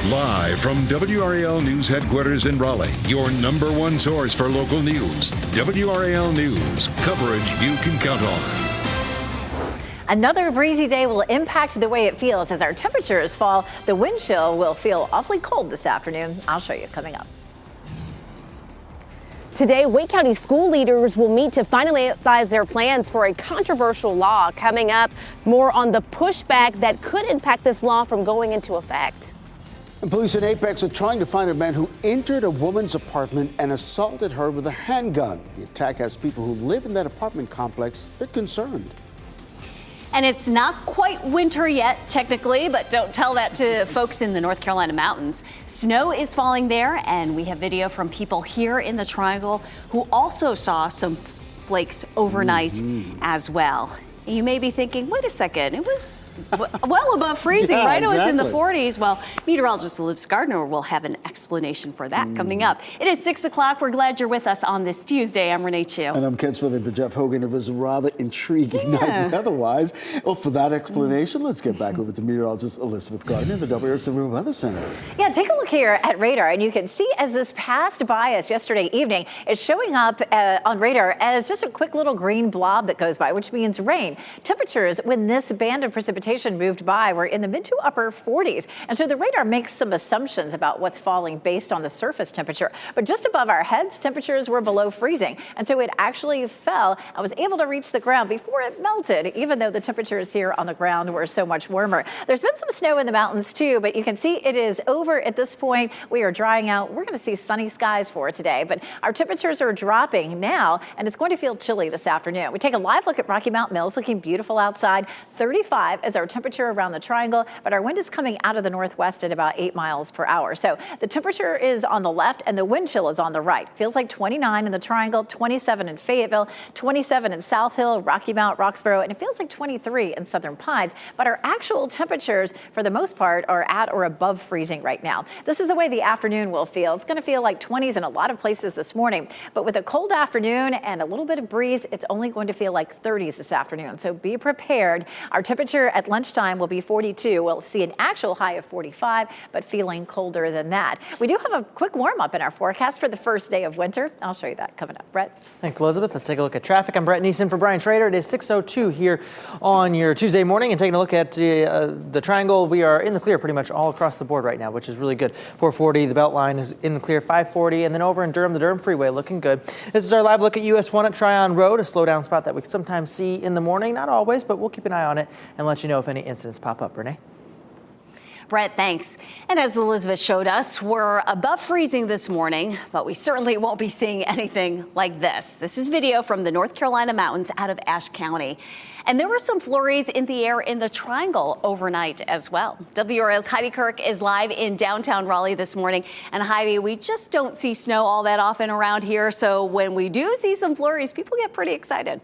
Live from WRAL News Headquarters in Raleigh, your #1 source for local news. WRAL News, coverage you can count on. Another breezy day will impact the way it feels as our temperatures fall. The wind chill will feel awfully cold this afternoon. I'll show you coming up. Today, Wake County school leaders will meet to finalize their plans for a controversial law. Coming up, more on the pushback that could impact this law from going into effect. And police in Apex are trying to find a man who entered a woman's apartment and assaulted her with a handgun. The attack has people who live in that apartment complex a bit concerned. And it's not quite winter yet, technically, but don't tell that to folks in the North Carolina mountains. Snow is falling there, and we have video from people here in the Triangle who also saw some flakes overnight as well. You may be thinking, wait a second, it was well above freezing, Yeah, right? exactly. It was in the 40s. Well, meteorologist Elizabeth Gardner will have an explanation for that coming up. It is 6 o'clock. We're glad you're with us on this Tuesday. I'm Renee Chu. And I'm Ken Smith in for Jeff Hogan. It was a rather intriguing night otherwise. Well, for that explanation, let's get back over to meteorologist Elizabeth Gardner in the WRAL Weather Center. Yeah, take a look here at radar, and you can see as this passed by us yesterday evening, it's showing up on radar as just a quick little green blob that goes by, which means rain. Temperatures when this band of precipitation moved by were in the mid to upper 40s. And so the radar makes some assumptions about what's falling based on the surface temperature. But just above our heads, temperatures were below freezing. And so it actually fell and was able to reach the ground before it melted, even though the temperatures here on the ground were so much warmer. There's been some snow in the mountains too, but you can see it is over at this point. We are drying out. We're going to see sunny skies for today, but our temperatures are dropping now, and it's going to feel chilly this afternoon. We take a live look at Rocky Mount Mills, looking beautiful outside. 35 is our temperature around the Triangle, but our wind is coming out of the northwest at about 8 miles per hour. So the temperature is on the left and the wind chill is on the right. Feels like 29 in the Triangle, 27 in Fayetteville, 27 in South Hill, Rocky Mount, Roxborough, and it feels like 23 in Southern Pines. But our actual temperatures, for the most part, are at or above freezing right now. This is the way the afternoon will feel. It's going to feel like 20s in a lot of places this morning, but with a cold afternoon and a little bit of breeze, it's only going to feel like 30s this afternoon. So be prepared. Our temperature at lunchtime will be 42. We'll see an actual high of 45, but feeling colder than that. We do have a quick warm up in our forecast for the first day of winter. I'll show you that coming up. Brett. Thanks, Elizabeth. Let's take a look at traffic. I'm Brett Neeson for Brian Schrader. It is 6:02 here on your Tuesday morning, and taking a look at the Triangle. We are in the clear pretty much all across the board right now, which is really good. 440, the Beltline is in the clear. 540, and then over in Durham, the Durham Freeway looking good. This is our live look at US 1 at Tryon Road, a slowdown spot that we sometimes see in the morning. Not always, but we'll keep an eye on it and let you know if any incidents pop up. Renee? Brett, thanks. And as Elizabeth showed us, we're above freezing this morning, but we certainly won't be seeing anything like this. This is video from the North Carolina mountains out of Ashe County. And there were some flurries in the air in the Triangle overnight as well. WRAL's Heidi Kirk is live in downtown Raleigh this morning. And Heidi, we just don't see snow all that often around here. So when we do see some flurries, people get pretty excited.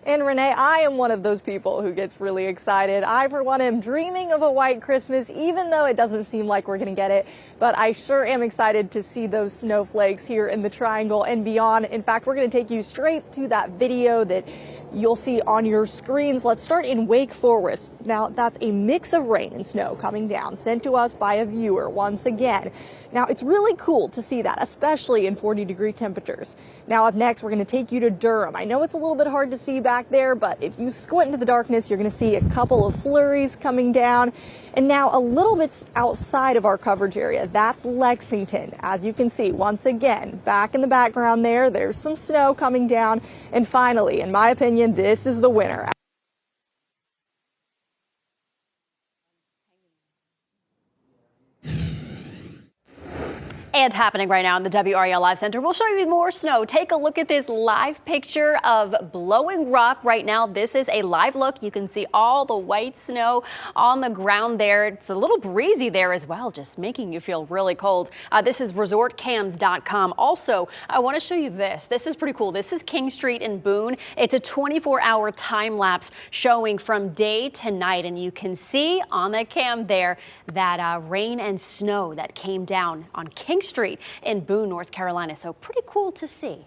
And Renee, I am one of those people who gets really excited. I, for one, am dreaming of a white Christmas, even though it doesn't seem like we're going to get it. But I sure am excited to see those snowflakes here in the Triangle and beyond. In fact, we're going to take you straight to that video that you'll see on your screens. Let's start in Wake Forest. Now, that's a mix of rain and snow coming down, sent to us by a viewer once again. Now, it's really cool to see that, especially in 40-degree temperatures. Now, up next, we're going to take you to Durham. I know it's a little bit hard to see back there, but if you squint into the darkness, you're going to see a couple of flurries coming down. And now a little bit outside of our coverage area, that's Lexington. As you can see, once again, back in the background there, there's some snow coming down. And finally, in my opinion, this is the winner. And happening right now in the WRAL Live Center, we'll show you more snow. Take a look at this live picture of blowing rock right now. This is a live look. You can see all the white snow on the ground there. It's a little breezy there as well, just making you feel really cold. This is resortcams.com. Also, I want to show you this. This is pretty cool. This is King Street in Boone. It's a 24-hour time lapse showing from day to night. And you can see on the cam there that rain and snow that came down on King Street in Boone, North Carolina. So pretty cool to see.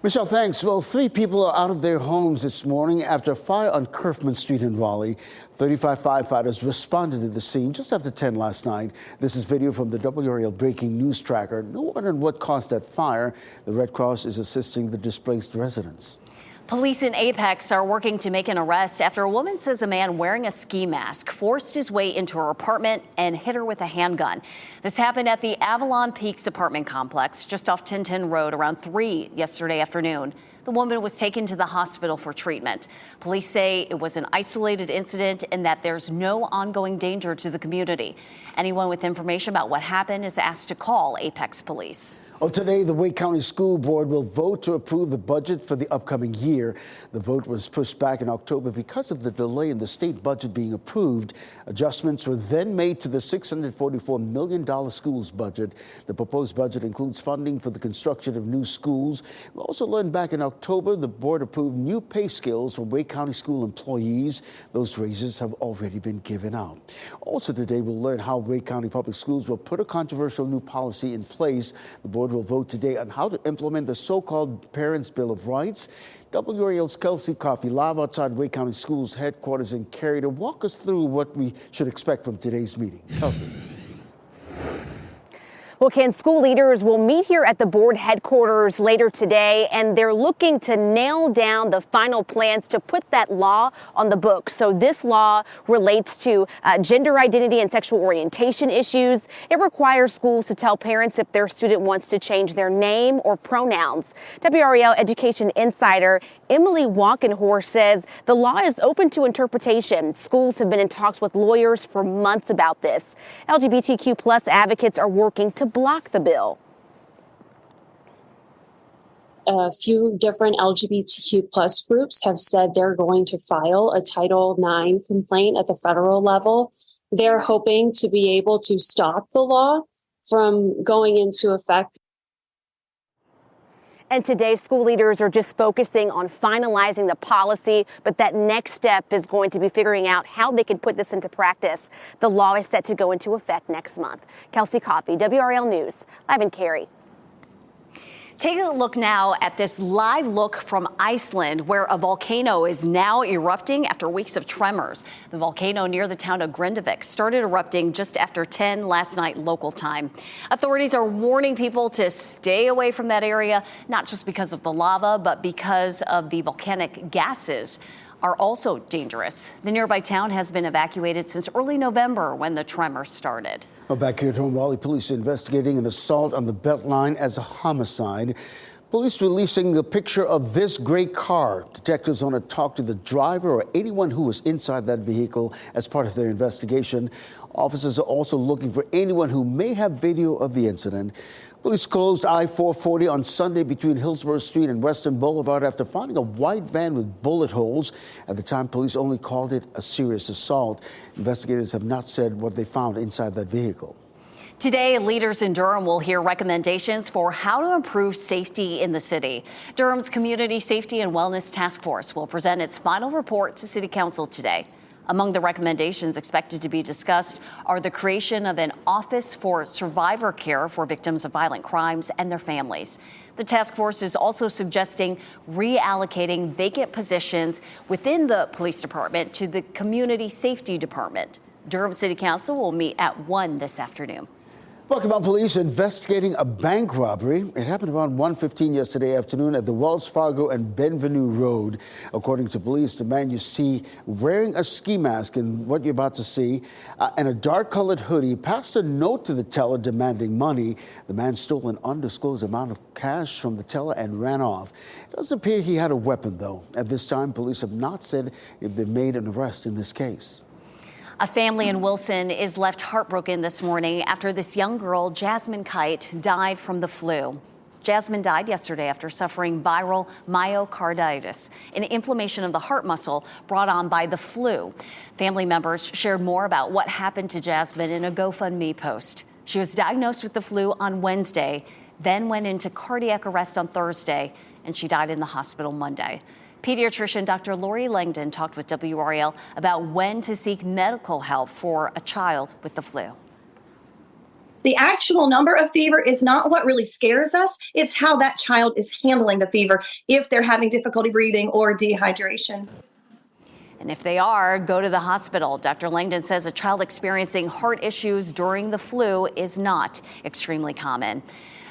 Michelle, thanks. Well, 3 people are out of their homes this morning after a fire on Kerfman Street in Raleigh. 35 firefighters responded to the scene just after 10 last night. This is video from the WRAL breaking news tracker. No one on what caused that fire. The Red Cross is assisting the displaced residents. Police in Apex are working to make an arrest after a woman says a man wearing a ski mask forced his way into her apartment and hit her with a handgun. This happened at the Avalon Peaks apartment complex just off 1010 Road around 3 yesterday afternoon. The woman was taken to the hospital for treatment. Police say it was an isolated incident and that there's no ongoing danger to the community. Anyone with information about what happened is asked to call Apex Police. Well, today, the Wake County School Board will vote to approve the budget for the upcoming year. The vote was pushed back in October because of the delay in the state budget being approved. Adjustments were then made to the $644 million schools budget. The proposed budget includes funding for the construction of new schools. We also learned back in October, the board approved new pay scales for Wake County school employees. Those raises have already been given out. Also today, we'll learn how Wake County Public Schools will put a controversial new policy in place. The board will vote today on how to implement the so-called Parents' Bill of Rights. WRAL's Kelsey Coffey live outside Wake County Schools headquarters in Cary to walk us through what we should expect from today's meeting. Kelsey. Well, Ken, school leaders will meet here at the board headquarters later today, and they're looking to nail down the final plans to put that law on the books. So this law relates to gender identity and sexual orientation issues. It requires schools to tell parents if their student wants to change their name or pronouns. WRAL Education Insider Emily Walkenhorst says the law is open to interpretation. Schools have been in talks with lawyers for months about this. LGBTQ plus advocates are working to block the bill. A few different LGBTQ plus groups have said they're going to file a Title IX complaint at the federal level. They're hoping to be able to stop the law from going into effect. And today, school leaders are just focusing on finalizing the policy, but that next step is going to be figuring out how they can put this into practice. The law is set to go into effect next month. Kelsey Coffey, WRAL News, live in Cary. Taking a look now at this live look from Iceland, where a volcano is now erupting after weeks of tremors. The volcano near the town of Grindavik started erupting just after 10 last night local time. Authorities are warning people to stay away from that area, not just because of the lava, but because of the volcanic gases are also dangerous. The nearby town has been evacuated since early November when the tremors started. Well, back here at home, Raleigh police are investigating an assault on the Beltline as a homicide. Police releasing a picture of this gray car. Detectives want to talk to the driver or anyone who was inside that vehicle as part of their investigation. Officers are also looking for anyone who may have video of the incident. Police closed I-440 on Sunday between Hillsborough Street and Western Boulevard after finding a white van with bullet holes. At the time, police only called it a serious assault. Investigators have not said what they found inside that vehicle. Today, leaders in Durham will hear recommendations for how to improve safety in the city. Durham's Community Safety and Wellness Task Force will present its final report to City Council today. Among the recommendations expected to be discussed are the creation of an office for survivor care for victims of violent crimes and their families. The task force is also suggesting reallocating vacant positions within the police department to the Community Safety Department. Durham City Council will meet at 1 this afternoon. Welcome, police investigating a bank robbery. It happened around 1:15 yesterday afternoon at the Wells Fargo and Benvenue Road. According to police, the man you see wearing a ski mask and what you're about to see and a dark-colored hoodie passed a note to the teller demanding money. The man stole an undisclosed amount of cash from the teller and ran off. It doesn't appear he had a weapon, though. At this time, police have not said if they've made an arrest in this case. A family in Wilson is left heartbroken this morning after this young girl, Jasmine Kite, died from the flu. Jasmine died yesterday after suffering viral myocarditis, an inflammation of the heart muscle brought on by the flu. Family members shared more about what happened to Jasmine in a GoFundMe post. She was diagnosed with the flu on Wednesday, then went into cardiac arrest on Thursday, and she died in the hospital Monday. Pediatrician Dr. Lori Langdon talked with WRAL about when to seek medical help for a child with the flu. The actual number of fever is not what really scares us. It's how that child is handling the fever if they're having difficulty breathing or dehydration. And if they are, go to the hospital. Dr. Langdon says a child experiencing heart issues during the flu is not extremely common.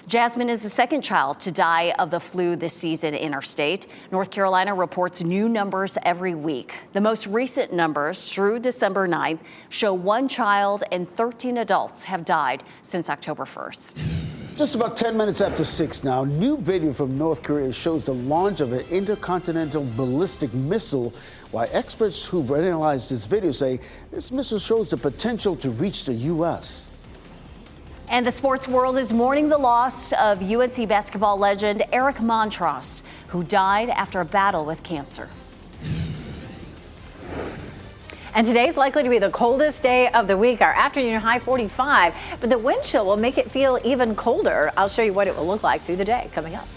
Jasmine is the second child to die of the flu this season in our state. North Carolina reports new numbers every week. The most recent numbers through December 9th show 1 child and 13 adults have died since October 1st. Just about 10 minutes after 6 now, new video from North Korea shows the launch of an intercontinental ballistic missile. While experts who've analyzed this video say this missile shows the potential to reach the U.S. And the sports world is mourning the loss of UNC basketball legend Eric Montross, who died after a battle with cancer. And today's likely to be the coldest day of the week. Our afternoon high 45, but the wind chill will make it feel even colder. I'll show you what it will look like through the day coming up.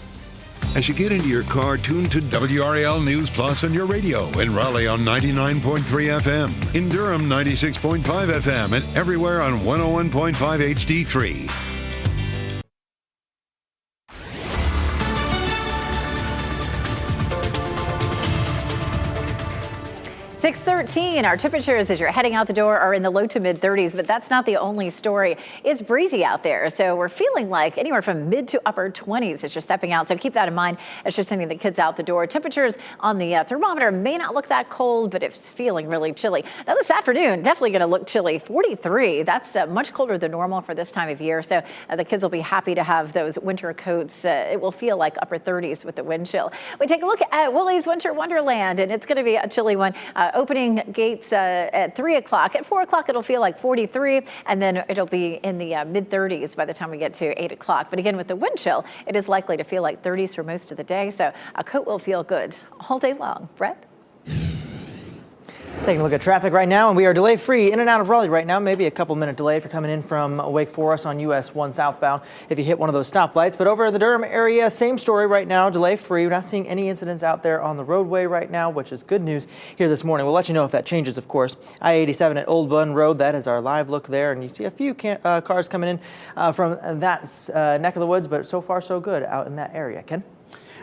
As you get into your car, tune to WRAL News Plus on your radio. In Raleigh on 99.3 FM. In Durham, 96.5 FM. And everywhere on 101.5 HD3. 6:13. Our temperatures as you're heading out the door are in the low to mid 30s, but that's not the only story. It's breezy out there, so we're feeling like anywhere from mid to upper 20s as you're stepping out. So keep that in mind as you're sending the kids out the door. Temperatures on the thermometer may not look that cold, but it's feeling really chilly. Now this afternoon, definitely going to look chilly. 43. That's much colder than normal for this time of year. So the kids will be happy to have those winter coats. It will feel like upper 30s with the wind chill. We take a look at Willie's Winter Wonderland, and it's going to be a chilly one. Opening gates at 3 o'clock. At 4 o'clock, it'll feel like 43, and then it'll be in the mid 30s by the time we get to 8 o'clock. But again, with the wind chill, it is likely to feel like 30s for most of the day. So a coat will feel good all day long. Brett? Taking a look at traffic right now, and we are delay free in and out of Raleigh right now. Maybe a couple minute delay if you're coming in from Wake Forest on US 1 southbound if you hit one of those stoplights. But over in the Durham area, same story right now, delay free. We're not seeing any incidents out there on the roadway right now, which is good news here this morning. We'll let you know if that changes, of course. I-87 at Old Bun Road, that is our live look there. And you see a few cars coming in from that neck of the woods, but so far so good out in that area. Ken?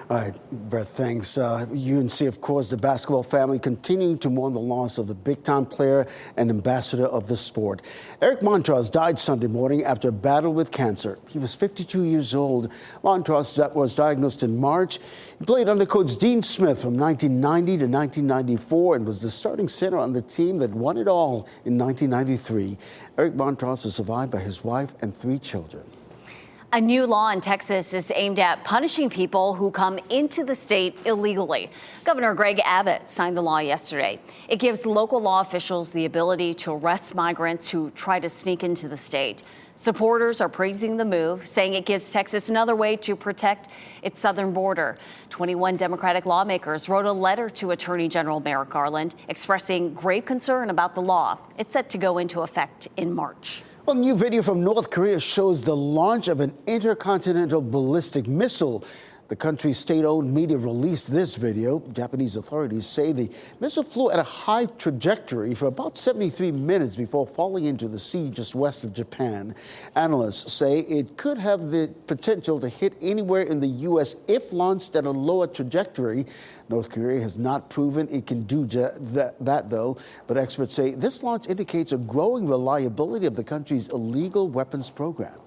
All right, Brett, thanks. UNC, of course, the basketball family continuing to mourn the loss of a big-time player and ambassador of the sport. Eric Montross died Sunday morning after a battle with cancer. He was 52 years old. Montross was diagnosed in March. He played under Coach Dean Smith from 1990 to 1994 and was the starting center on the team that won it all in 1993. Eric Montross is survived by his wife and 3 children. A new law in Texas is aimed at punishing people who come into the state illegally. Governor Greg Abbott signed the law yesterday. It gives local law officials the ability to arrest migrants who try to sneak into the state. Supporters are praising the move, saying it gives Texas another way to protect its southern border. 21 Democratic lawmakers wrote a letter to Attorney General Merrick Garland expressing grave concern about the law. It's set to go into effect in March. Well, new video from North Korea shows the launch of an intercontinental ballistic missile. The country's state-owned media released this video. Japanese authorities say the missile flew at a high trajectory for about 73 minutes before falling into the sea just west of Japan. Analysts say it could have the potential to hit anywhere in the U.S. if launched at a lower trajectory. North Korea has not proven it can do that, though. But experts say this launch indicates a growing reliability of the country's illegal weapons program.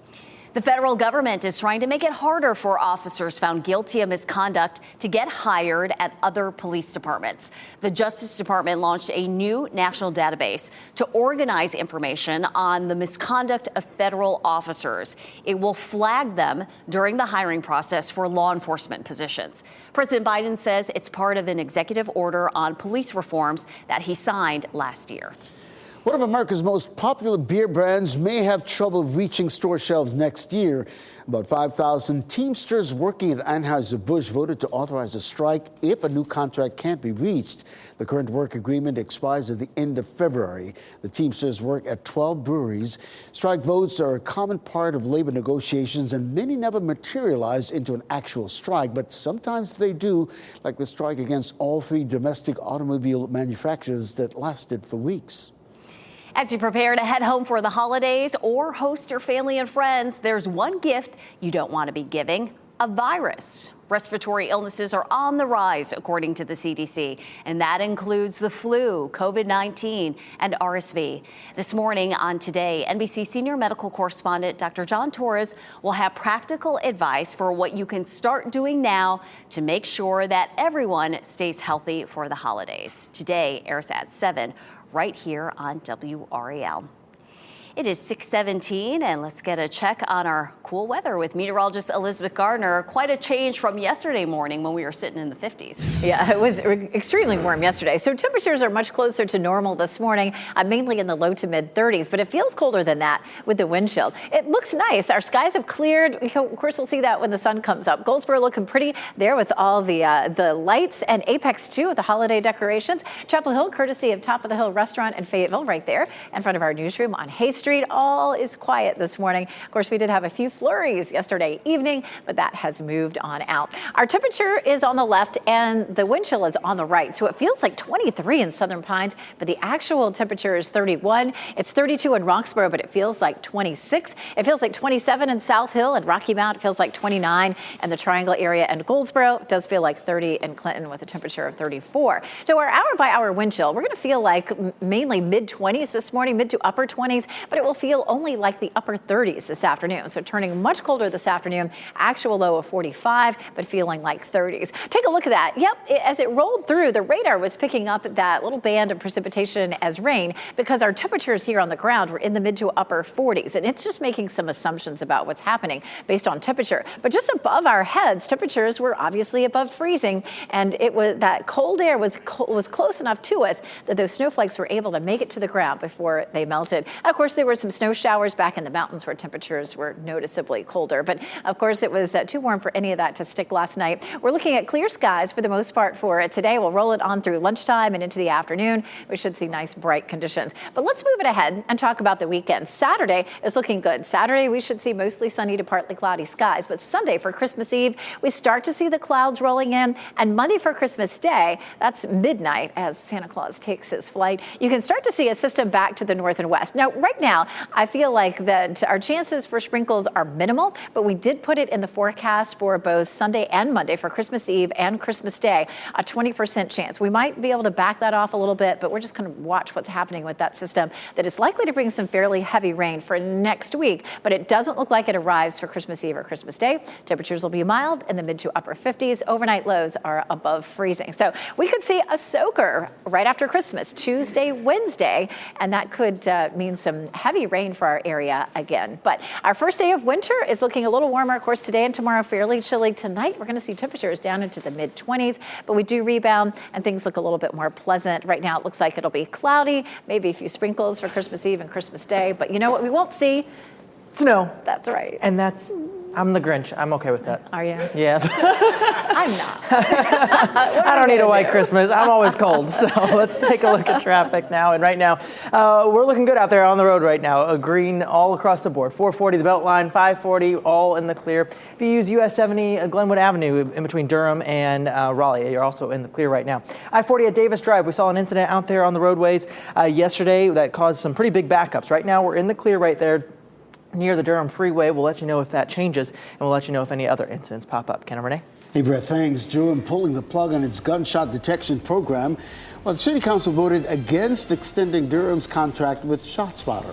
The federal government is trying to make it harder for officers found guilty of misconduct to get hired at other police departments. The Justice Department launched a new national database to organize information on the misconduct of federal officers. It will flag them during the hiring process for law enforcement positions. President Biden says it's part of an executive order on police reforms that he signed last year. One of America's most popular beer brands may have trouble reaching store shelves next year. About 5,000 Teamsters working at Anheuser-Busch voted to authorize a strike if a new contract can't be reached. The current work agreement expires at the end of February. The Teamsters work at 12 breweries. Strike votes are a common part of labor negotiations, and many never materialize into an actual strike, but sometimes they do, like the strike against all 3 domestic automobile manufacturers that lasted for weeks. As you prepare to head home for the holidays or host your family and friends, there's one gift you don't want to be giving: a virus. Respiratory illnesses are on the rise, according to the CDC, and that includes the flu, COVID-19, and RSV. This morning on Today, NBC senior medical correspondent Dr. John Torres will have practical advice for what you can start doing now to make sure that everyone stays healthy for the holidays. Today airs at 7 right here on WRAL. It is 6:17, and let's get a check on our cool weather with meteorologist Elizabeth Gardner. Quite a change from yesterday morning when we were sitting in the 50s. Yeah, it was extremely warm yesterday. So temperatures are much closer to normal this morning, mainly in the low to mid 30s, but it feels colder than that with the wind chill. It looks nice. Our skies have cleared. Of course, we'll see that when the sun comes up. Goldsboro looking pretty there with all the lights, and Apex too with the holiday decorations. Chapel Hill, courtesy of Top of the Hill Restaurant in Fayetteville, right there in front of our newsroom on Hay Street. All is quiet this morning. Of course, we did have a few flurries yesterday evening, but that has moved on out. Our temperature is on the left and the wind chill is on the right. So it feels like 23 in Southern Pines, but the actual temperature is 31. It's 32 in Roxborough, but it feels like 26. It feels like 27 in South Hill and Rocky Mount. It feels like 29 in the Triangle area and Goldsboro. It does feel like 30 in Clinton with a temperature of 34. So our hour by hour wind chill, we're going to feel like mainly mid 20s this morning, mid to upper 20s, but it will feel only like the upper 30s this afternoon. So turning much colder this afternoon, actual low of 45, but feeling like 30s. Take a look at that. Yep, as it rolled through, the radar was picking up that little band of precipitation as rain because our temperatures here on the ground were in the mid to upper 40s. And it's just making some assumptions about what's happening based on temperature. But just above our heads, temperatures were obviously above freezing. And it was that cold air was close enough to us that those snowflakes were able to make it to the ground before they melted. And of course, there were some snow showers back in the mountains where temperatures were noticeably colder. But of course, it was too warm for any of that to stick last night. We're looking at clear skies for the most part for today. We'll roll it on through lunchtime and into the afternoon. We should see nice bright conditions. But let's move it ahead and talk about the weekend. Saturday is looking good. Saturday, we should see mostly sunny to partly cloudy skies. But Sunday for Christmas Eve, we start to see the clouds rolling in. And Monday for Christmas Day, that's midnight as Santa Claus takes his flight, you can start to see a system back to the north and west. Now, right now, I feel like that our chances for sprinkles are minimal, but we did put it in the forecast for both Sunday and Monday for Christmas Eve and Christmas Day, a 20% chance. We might be able to back that off a little bit, but we're just going to watch what's happening with that system that is likely to bring some fairly heavy rain for next week, but it doesn't look like it arrives for Christmas Eve or Christmas Day. Temperatures will be mild in the mid to upper 50s. Overnight lows are above freezing. So we could see a soaker right after Christmas, Tuesday, Wednesday, and that could mean some heavy rain for our area again. But our first day of winter is looking a little warmer. Of course, today and tomorrow fairly chilly. Tonight, we're going to see temperatures down into the mid 20s, but we do rebound and things look a little bit more pleasant. Right now, it looks like it'll be cloudy, maybe a few sprinkles for Christmas Eve and Christmas Day. But you know what we won't see? Snow. That's right. And I'm the Grinch. I'm okay with that. Are you? Yeah. I'm not. I don't need a white Christmas. I'm always cold. So let's take a look at traffic now. And right now, we're looking good out there on the road right now. A green all across the board. 440 the Beltline, 540 all in the clear. If you use US 70 Glenwood Avenue in between Durham and Raleigh, you're also in the clear right now. I-40 at Davis Drive. We saw an incident out there on the roadways yesterday that caused some pretty big backups. Right now, we're in the clear right there near the Durham Freeway. We'll let you know if that changes, and we'll let you know if any other incidents pop up. Ken and Renee? Hey, Brett, thanks. Durham pulling the plug on its gunshot detection program. Well, the City Council voted against extending Durham's contract with ShotSpotter.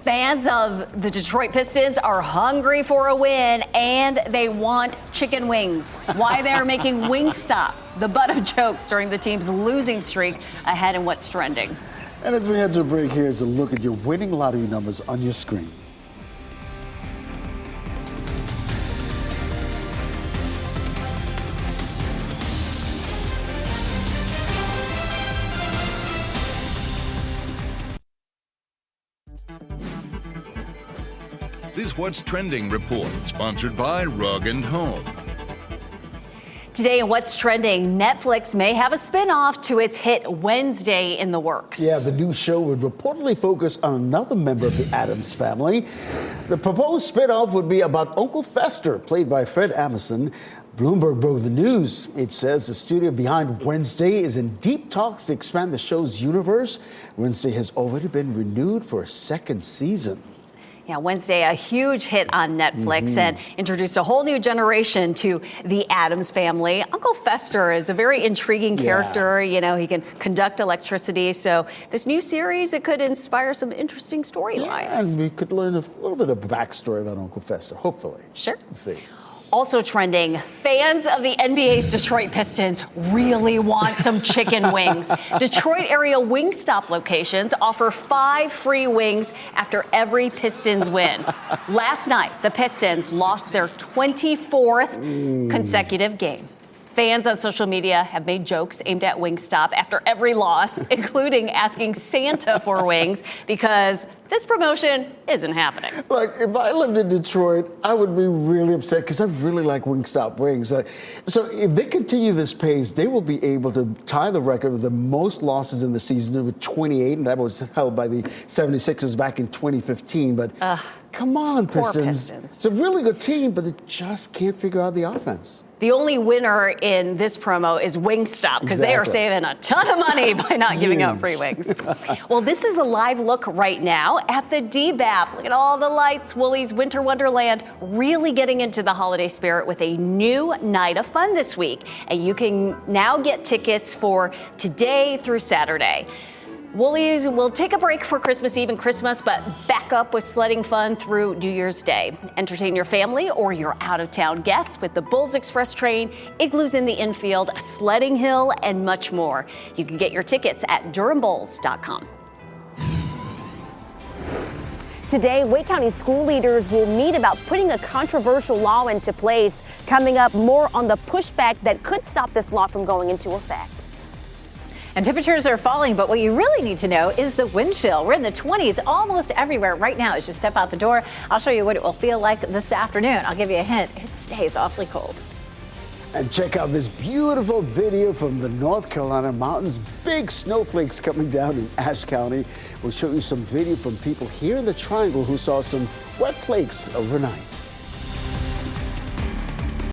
Fans of the Detroit Pistons are hungry for a win, and they want chicken wings. Why they're making Wingstop the butt of jokes during the team's losing streak ahead in what's trending. And as we head to a break, here's a look at your winning lottery numbers on your screen. This What's Trending report, sponsored by Rug & Home. Today in What's Trending, Netflix may have a spin-off to its hit Wednesday in the works. Yeah, the new show would reportedly focus on another member of the Addams family. The proposed spin-off would be about Uncle Fester, played by Fred Armisen. Bloomberg broke the news. It says the studio behind Wednesday is in deep talks to expand the show's universe. Wednesday has already been renewed for a second season. Yeah, Wednesday, a huge hit on Netflix and introduced a whole new generation to the Addams family. Uncle Fester is a very intriguing character. You know, he can conduct electricity. So this new series, it could inspire some interesting storylines. Yeah, and we could learn a little bit of backstory about Uncle Fester, hopefully. Sure. Let's see. Also trending, fans of the NBA's Detroit Pistons really want some chicken wings. Detroit area Wingstop locations offer 5 free wings after every Pistons win. Last night, the Pistons lost their 24th consecutive game. Fans on social media have made jokes aimed at Wingstop after every loss, including asking Santa for wings because this promotion isn't happening. Like, if I lived in Detroit, I would be really upset because I really like Wingstop wings. So if they continue this pace, they will be able to tie the record of the most losses in the season with 28, and that was held by the 76ers back in 2015. But come on, Pistons. It's a really good team, but they just can't figure out the offense. The only winner in this promo is Wingstop because they are saving a ton of money by not giving out free wings. Well, this is a live look right now at the DBAP. Look at all the lights. Woolies Winter Wonderland really getting into the holiday spirit with a new night of fun this week. And you can now get tickets for today through Saturday. Woolies will take a break for Christmas Eve and Christmas, but back up with sledding fun through New Year's Day. Entertain your family or your out-of-town guests with the Bulls Express train, igloos in the infield, a sledding hill, and much more. You can get your tickets at DurhamBulls.com. Today, Wake County school leaders will meet about putting a controversial law into place. Coming up, more on the pushback that could stop this law from going into effect. And temperatures are falling, but what you really need to know is the wind chill. We're in the 20s almost everywhere right now as you step out the door. I'll show you what it will feel like this afternoon. I'll give you a hint. It stays awfully cold. And check out this beautiful video from the North Carolina mountains. Big snowflakes coming down in Ashe County. We'll show you some video from people here in the Triangle who saw some wet flakes overnight.